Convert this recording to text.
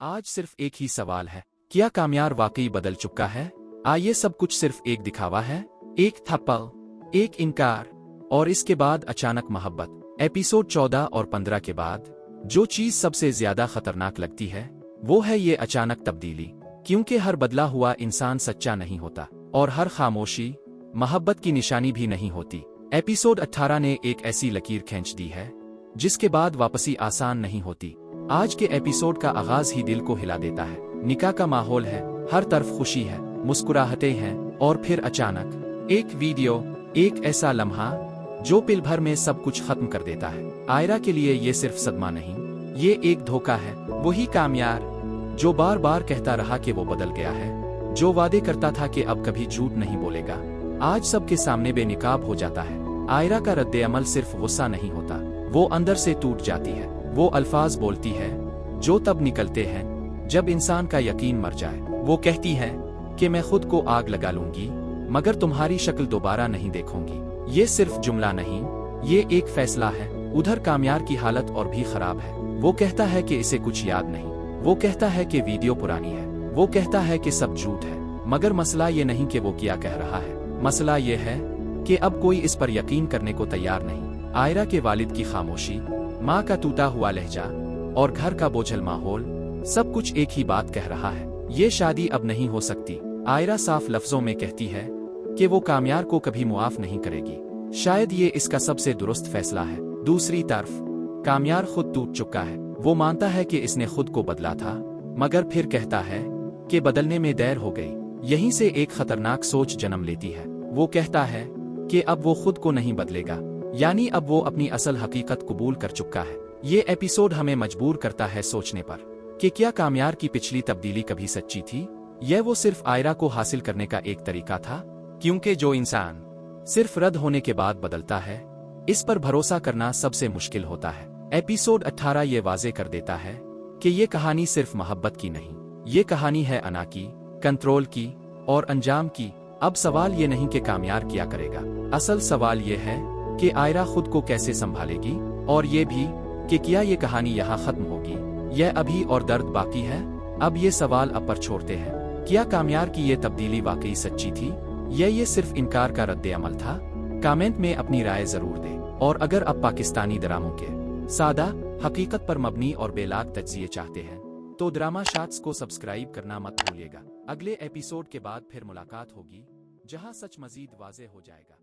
आज सिर्फ एक ही सवाल है, क्या कामयार वाकई बदल चुका है? आइए सब कुछ सिर्फ एक दिखावा है, एक थप्पड़, एक इनकार, और इसके बाद अचानक मोहब्बत। एपिसोड 14 और 15 के बाद जो चीज सबसे ज्यादा खतरनाक लगती है वो है ये अचानक तब्दीली, क्योंकि हर बदला हुआ इंसान सच्चा नहीं होता और हर खामोशी मोहब्बत की निशानी भी नहीं होती। एपिसोड 18 ने एक ऐसी लकीर खींच दी है जिसके बाद वापसी आसान नहीं होती। आज के एपिसोड का आगाज ही दिल को हिला देता है। निकाह का माहौल है, हर तरफ खुशी है, मुस्कुराहटें हैं, और फिर अचानक एक वीडियो, एक ऐसा लम्हा जो पल भर में सब कुछ खत्म कर देता है। आयरा के लिए ये सिर्फ सदमा नहीं, ये एक धोखा है। वही कामयार जो बार बार कहता रहा कि वो बदल गया है, जो वादे करता था कि अब कभी झूठ नहीं बोलेगा, आज सबके सामने बेनिकाब हो जाता है। आयरा का रद्दे अमल सिर्फ गुस्सा नहीं होता, वो अंदर से टूट जाती है। वो अल्फाज बोलती है जो तब निकलते हैं जब इंसान का यकीन मर जाए। वो कहती है कि मैं खुद को आग लगा लूंगी मगर तुम्हारी शक्ल दोबारा नहीं देखूंगी। ये सिर्फ जुमला नहीं, ये एक फैसला है। उधर कामयार की हालत और भी खराब है। वो कहता है कि इसे कुछ याद नहीं, वो कहता है कि वीडियो पुरानी है, वो कहता है कि सब झूठ है। मगर मसला ये नहीं कि वो क्या कह रहा है, मसला ये है कि अब कोई इस पर यकीन करने को तैयार नहीं। आयरा के वालिद की खामोशी, माँ का टूटा हुआ लहजा और घर का बोझल माहौल, सब कुछ एक ही बात कह रहा है, ये शादी अब नहीं हो सकती। आयरा साफ लफ्जों में कहती है कि वो कामयार को कभी मुआफ नहीं करेगी। शायद ये इसका सबसे दुरुस्त फैसला है। दूसरी तरफ कामयार खुद टूट चुका है। वो मानता है कि इसने खुद को बदला था, मगर फिर कहता है कि बदलने में देर हो गई। यहीं से एक खतरनाक सोच जन्म लेती है। वो कहता है कि अब वो खुद को नहीं बदलेगा, यानी अब वो अपनी असल हकीकत कबूल कर चुका है। ये एपिसोड हमें मजबूर करता है सोचने पर कि क्या कामयार की पिछली तब्दीली कभी सच्ची थी, यह वो सिर्फ आयरा को हासिल करने का एक तरीका था? क्योंकि जो इंसान सिर्फ रद्द होने के बाद बदलता है, इस पर भरोसा करना सबसे मुश्किल होता है। एपिसोड 18 ये वाजे कर देता है कि ये कहानी सिर्फ मोहब्बत की नहीं, ये कहानी है अना की, कंट्रोल की और अंजाम की। अब सवाल ये नहीं कि कामयार क्या करेगा, असल सवाल ये है कि आयरा खुद को कैसे संभालेगी, और ये भी कि क्या ये कहानी यहाँ खत्म होगी, यह अभी और दर्द बाकी है। अब ये सवाल अब पर छोड़ते हैं, क्या कामयार की ये तब्दीली वाकई सच्ची थी या ये सिर्फ इनकार का रद्दे अमल था? कमेंट में अपनी राय जरूर दें। और अगर आप पाकिस्तानी ड्रामों के सादा, हकीकत पर मबनी और बेलाग तज्जिए चाहते हैं तो ड्रामा शाट्स को सब्सक्राइब करना मत भूलिएगा। अगले एपिसोड के बाद फिर मुलाकात होगी जहां सच मजीद वाज़ेह हो जाएगा।